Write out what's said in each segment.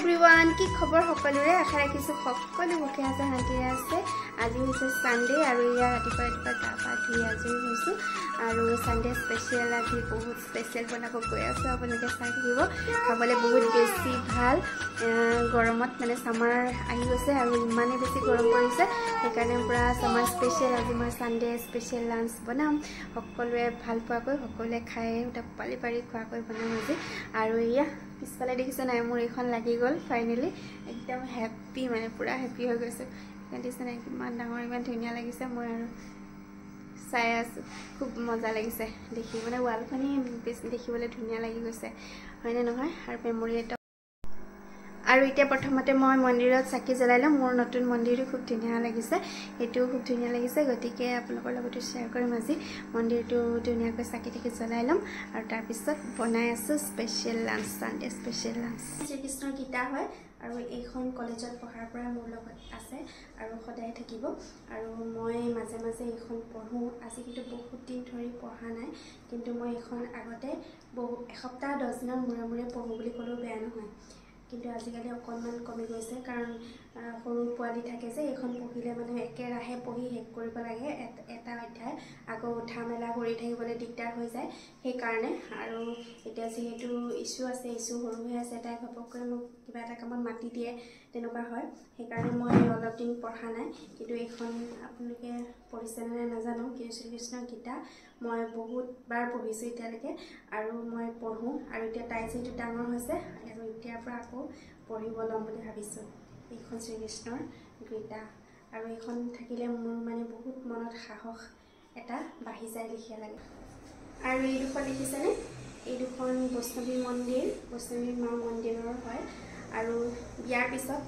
everyone की खबर सकलोरे आशा राखिছো সকলো মুখে আছে শান্তিৰে আছে আজি হৈছে সানডে আৰু ইয়া ৰাতিপুৱা গা পা ধুই আজৰি হৈছো আৰু সানডে স্পেশাল আজি বহুত স্পেশাল বনাব গৈ আছো আপোনালোকে চাই থাকিব খাবলৈ বহুত বেছি ভাল গৰমত মানে সামাৰ আহি গৈছে আৰু ইমানে বেছি গৰম পৰিছে সেইকাৰণে পুৰা সামাৰ স্পেশাল আজি মই সানডে স্পেশাল লাঞ্চ বনাম সকলোৱে ভাল পোৱাকৈ সকলোৱে খাই উটা পালি পাৰি খোৱাকৈ বনাম আজি আৰু ইয়া পিছফালে দেখিছে নাই মোৰ এখন লাগি গল ফাইনালি একদম হ্যাপি মানে পুৰা হ্যাপি হৈ গৈছে দেখিছে নাই কিমান ডাঙৰ ইমান ধুনীয়া লাগিছে মই আৰু চাই আছো খুব মজা লাগিছে দেখি মানে ওয়ালখনি বেছি দেখিবলৈ ধুনীয়া লাগি গৈছে হয়নে নহয় আৰু মেমৰি এটা আৰু এতিয়া প্ৰথমতে মই মন্দিৰত চাকি জ্বলাইলো মোৰ নতুন মন্দিৰটো খুব ধুনীয়া লাগিছে এটো খুব ধুনীয়া লাগিছে গতিকে আপোনালোকৰ লগত শ্বেয়াৰ কৰিম আজি মন্দিৰটো ধুনীয়াকৈ চাকি থাকি জ্বলাইলম আৰু তাৰ পিছত বনাই আছো special lunch Sunday special lunch শ্ৰীকৃষ্ণৰ গীতা হয় আৰু এইখন কলেজত পঢ়াৰ পৰা মোৰ লগত আছে আৰু সদায় থাকিব আৰু মই মাজে মাজে এইখন পঢ়ো আজি কিন্তু বহুত দিন ধৰি পঢ়া নাই কিন্তু মই এইখন আগতে এসপ্তাহ 10 দিনৰ মূৰে মূৰে পঢ়ো বুলি ক'লেও বেয়া নহয় কিন্তু আজিকালি অকণমান কমি গৈছে কাৰণ সৰু পোৱালি থাকে যে এইখন পঢ়িলে মানে একেৰাহে পঢ়ি শেষ কৰিব লাগে এটা অধ্যায় আকৌ উঠা মেলা কৰি থাকিবলৈ দিগদাৰ হৈ যায় সেই কাৰণে আৰু এতিয়া যেহেতু ইছু আছে ইছু সৰু হৈ আছে তাই ঘপককৈ মোক কিবা এটা কামত মাতি দিয়ে তেনেকুৱা হয় সেই কাৰণে মই অলপ দিন পঢ়া নাই কিন্তু এইখন আপোনালোকে পঢ়িছে নে নাজানো কিন্তু শ্ৰীকৃষ্ণৰ গীতা মই বহুত বাৰ পঢ়িছো এতিয়ালৈকে আৰু মই পঢ়ো আৰু এতিয়া তাই যেটো ডাঙৰ হৈছে আৰু এতিয়াৰ পৰা আকৌ পঢ়িব ল'ম বুলি ভাবিছো এইখন শ্ৰীকৃষ্ণৰ গীতা আৰু এইখন থাকিলে মোৰ মানে বহুত মনত সাহস এটা বাঢ়ি যায় লিখিয়া লাগে আৰু এই দুখন দেখিছেনে এই দুখন বৈষ্ণৱী মন্দিৰ বৈষ্ণৱী মা মন্দিৰৰ হয় আৰু বিয়াৰ পিছত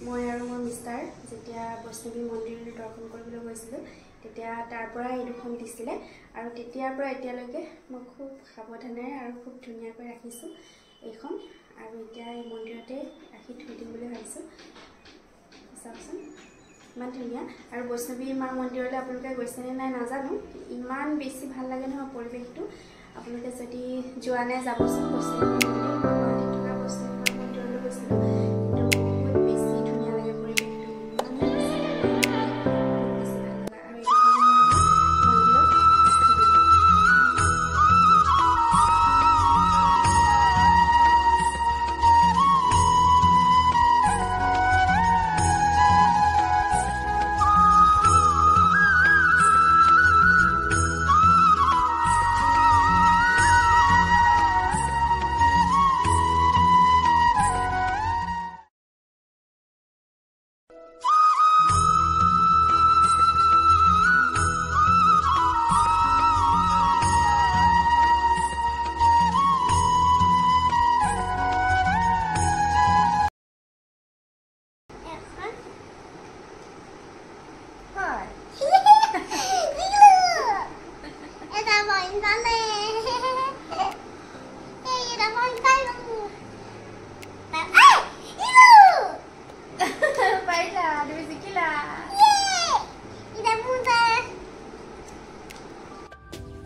মই আৰু মোৰ মিষ্টাৰ যেতিয়া বৈষ্ণৱী মন্দিৰ দৰ্শন কৰিবলৈ গৈছিলো তেতিয়া তাৰ পৰা এই দুখন দিছিলে আৰু তেতিয়াৰ পৰা এতিয়ালৈকে মই খুব সাৱধানেৰে আৰু খুব ধুনীয়াকৈ ৰাখিছো এইখন আৰু এতিয়া এই মন্দিৰতে ৰাখি থৈ দিম বুলি ভাবিছো চাওকচোন ইমান ধুনীয়া আৰু বৈষ্ণৱী মা মন্দিৰলৈ আপোনালোকে গৈছেনে নাই নাজানো ইমান বেছি ভাল লাগে নহয় পৰিৱেশটো আপোনালোকে যদি যোৱা নাই যাবচোন বৈষ্ণৱী মন্দিৰ থকা বৈষ্ণৱী মা মন্দিৰলৈ গৈছিলো বহুত বেছি ধুনীয়া লাগে পৰিৱেশটো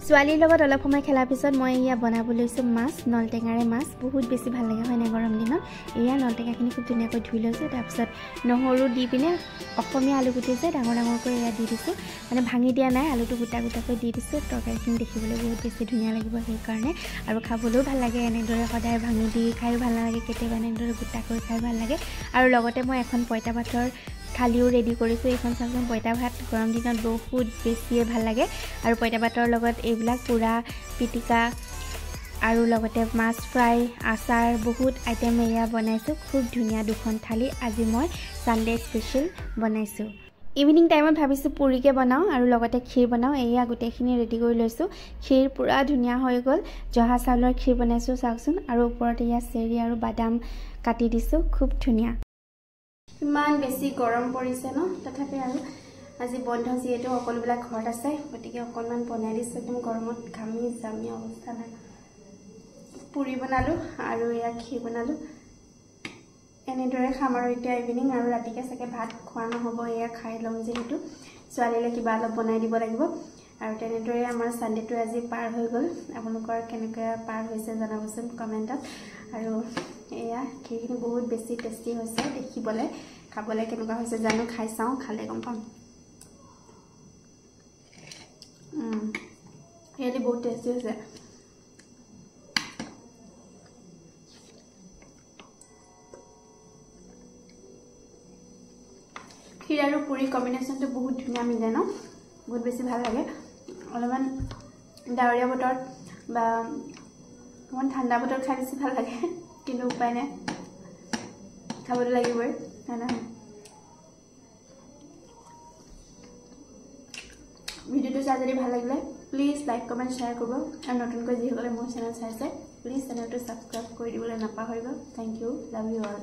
ছোৱালীৰ লগত অলপ সময় খেলাৰ পিছত মই ইয়া বনাব লৈছো মাছ নলটেঙাৰে মাছ বহুত বেছি ভাল লাগে হয় না গৰম দিনত ইয়া নলটেঙাখিনি খুব ধুনীয়াকৈ ধুই লৈছো তাৰ পিছত নহৰু দি পিনে অসমীয়া আলু গুটি যে ডাঙৰ ডাঙৰকৈ ইয়া দি দিছো মানে ভাঙি দিয়া নাই আলুটো গোটা গোটাকৈ দি দিছো তৰকাৰীখিনি দেখিবলৈ বহুত বেছি ধুনীয়া লাগিব সেই কাৰণে আৰু খাবলৈও ভাল লাগে এনেদৰে সদায় ভাঙি দি খাই ভাল লাগে কেতিয়াবা এনেদৰে গোটাকৈ খাই ভাল লাগে আৰু লগতে মই এখন পইতা ভাতৰ থালিও ৰেডি কৰিছো এইখন চাওকচোন পইতা ভাত গৰম দিনত বহুত বেছিয়ে ভাল লাগে আৰু পইতা ভাতৰ লগত এইবিলাক পুৰা পিটিকা আৰু লগতে মাছ ফ্ৰাই আচাৰ বহুত আইটেম এয়া বনাইছো খুব ধুনীয়া দুখন থালি আজি মই সানডে স্পেশাল বনাইছো ইভিনিং টাইমত ভাবিছো পুৰিকে বনাও আৰু লগতে ক্ষীৰ বনাও এয়া গোটেইখিনি ৰেডি কৰি লৈছো ক্ষীৰ পুৰা ধুনীয়া হৈ গল জহা চাউলৰ ক্ষীৰ বনাইছো চাওকচোন আৰু ওপৰত এয়া চেৰি আৰু বাদাম কাটি দিছো খুব ধুনীয়া ইমান বেছি গৰম পৰিছে ন তথাপি আৰু আজি বন্ধ যিহেতু সকলোবিলাক ঘৰত আছে গতিকে অকণমান বনাই দিছো একদম গৰমত ঘামি জামি অৱস্থা নাই পুৰি বনালো আৰু এয়া ক্ষীৰ বনালো এনেদৰে খাম আৰু এতিয়া ইভিনিং আৰু ৰাতিকে চাগে ভাত খোৱা নহ'ব এয়া খাই ল'ম যেহেতু ছোৱালীলৈ কিবা অলপ বনাই দিব লাগিব আৰু তেনেদৰে আমাৰ সানডেটো আজি পাৰ হৈ গ'ল আপোনালোকৰ কেনেকৈ পাৰ হৈছে জনাবচোন কমেণ্টত আৰু এয়া খিৰিখিনি বহুত বেছি টেষ্টি হৈছে দেখিবলৈ খাবলৈ কেনেকুৱা হৈছে জানো খাই চাওঁ খালে গম পাম ৰিয়েলি বহুত টেষ্টি হৈছে ক্ষীৰ আৰু পুৰি কম্বিনেশ্যনটো বহুত ধুনীয়া মিলে ন বহুত বেছি ভাল লাগে অলপমান ডাৱৰীয়া বতৰত বা অকণমান ঠাণ্ডা বতৰত খাই বেছি ভাল লাগে কিন্তু উপায় নাই খাবলৈ লাগিবই হয় নহয় ভিডিঅ'টো চাই যদি ভাল লাগিলে প্লিজ লাইক কমেণ্ট শ্বেয়াৰ কৰিব আৰু নতুনকৈ যিসকলে মোৰ চেনেল চাইছে প্লিজ চেনেলটো ছাবস্ক্ৰাইব কৰি দিবলৈ নাপাহৰিব thank you love you all